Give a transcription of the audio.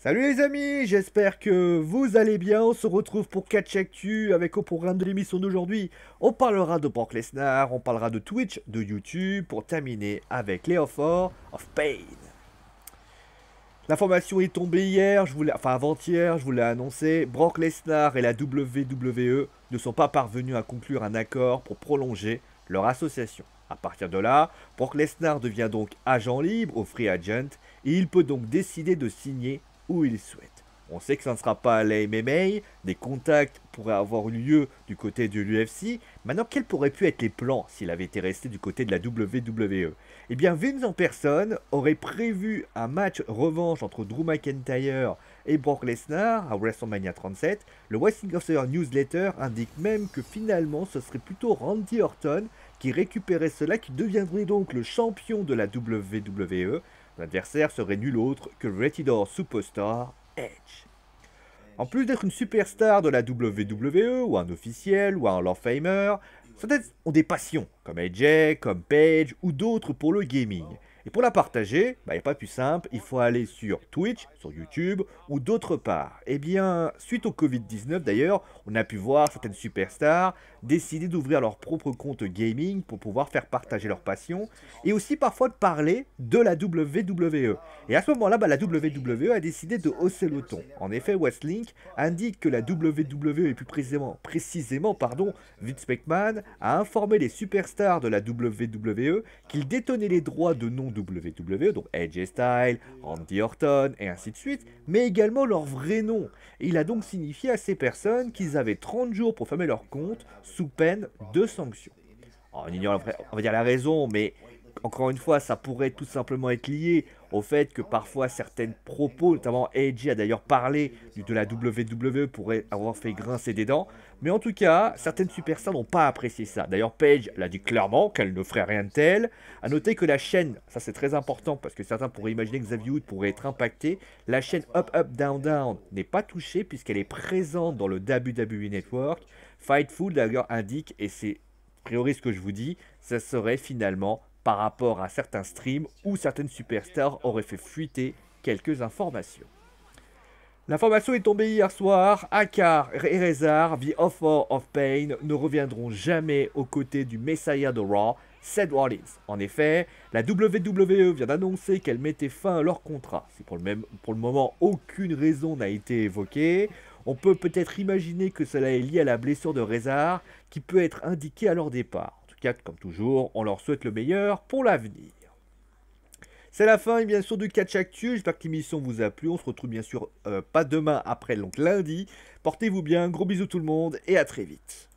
Salut les amis, j'espère que vous allez bien. On se retrouve pour Catch Actu avec au programme de l'émission d'aujourd'hui. On parlera de Brock Lesnar, on parlera de Twitch, de YouTube, pour terminer avec les Offers of Pain. L'information est tombée hier, avant-hier, je vous l'ai annoncé. Brock Lesnar et la WWE ne sont pas parvenus à conclure un accord pour prolonger leur association. À partir de là, Brock Lesnar devient donc agent libre au free agent et il peut donc décider de signer où il souhaite. On sait que ça ne sera pas à la MMA, des contacts pourraient avoir eu lieu du côté de l'UFC. Maintenant, quels pourraient pu être les plans s'il avait été resté du côté de la WWE? Eh bien, Vince en personne aurait prévu un match revanche entre Drew McIntyre et Brock Lesnar à WrestleMania 37. Le Wrestling Observer Newsletter indique même que finalement ce serait plutôt Randy Orton qui récupérait cela, qui deviendrait donc le champion de la WWE. L'adversaire serait nul autre que le Rated R Superstar Edge. En plus d'être une superstar de la WWE, ou un officiel, ou un Hall of Famer, certains ont des passions, comme AJ, comme Paige, ou d'autres pour le gaming. Et pour la partager, il n'y a pas plus simple, il faut aller sur Twitch, sur YouTube, ou d'autre part. Eh bien, suite au Covid-19 d'ailleurs, on a pu voir certaines superstars décider d'ouvrir leur propre compte gaming pour pouvoir faire partager leur passion, et aussi parfois de parler de la WWE. Et à ce moment-là, la WWE a décidé de hausser le ton. En effet, Westlink indique que la WWE, et plus précisément Vince McMahon, a informé les superstars de la WWE qu'ils détenaient les droits de nom WWE, donc AJ Styles, Randy Orton, et ainsi de suite, mais également leur vrai nom. Et il a donc signifié à ces personnes qu'ils avaient 30 jours pour fermer leur compte, sous peine de sanctions. Alors, on ignore, on va dire la raison, mais encore une fois, ça pourrait tout simplement être lié au fait que parfois certaines propos, notamment AJ a d'ailleurs parlé de la WWE, pourraient avoir fait grincer des dents. Mais en tout cas, certaines superstars n'ont pas apprécié ça. D'ailleurs, Paige l'a dit clairement qu'elle ne ferait rien de tel. A noter que la chaîne, ça c'est très important parce que certains pourraient imaginer que Xavier Woods pourrait être impacté. La chaîne Up Up Down Down n'est pas touchée puisqu'elle est présente dans le WWE Network. Fightful d'ailleurs indique, et c'est a priori ce que je vous dis, ça serait finalement par rapport à certains streams où certaines superstars auraient fait fuiter quelques informations. L'information est tombée hier soir, Akar et Rezar, The Offer of Pain, ne reviendront jamais aux côtés du Messiah de Raw, Seth Rollins. En effet, la WWE vient d'annoncer qu'elle mettait fin à leur contrat. Pour le moment, aucune raison n'a été évoquée. On peut peut-être imaginer que cela est lié à la blessure de Rezar, qui peut être indiquée à leur départ. En tout cas, comme toujours, on leur souhaite le meilleur pour l'avenir. C'est la fin, et bien sûr, du Catch Actu. J'espère que l'émission vous a plu. On se retrouve bien sûr pas demain, après, donc lundi. Portez-vous bien, gros bisous tout le monde, et à très vite.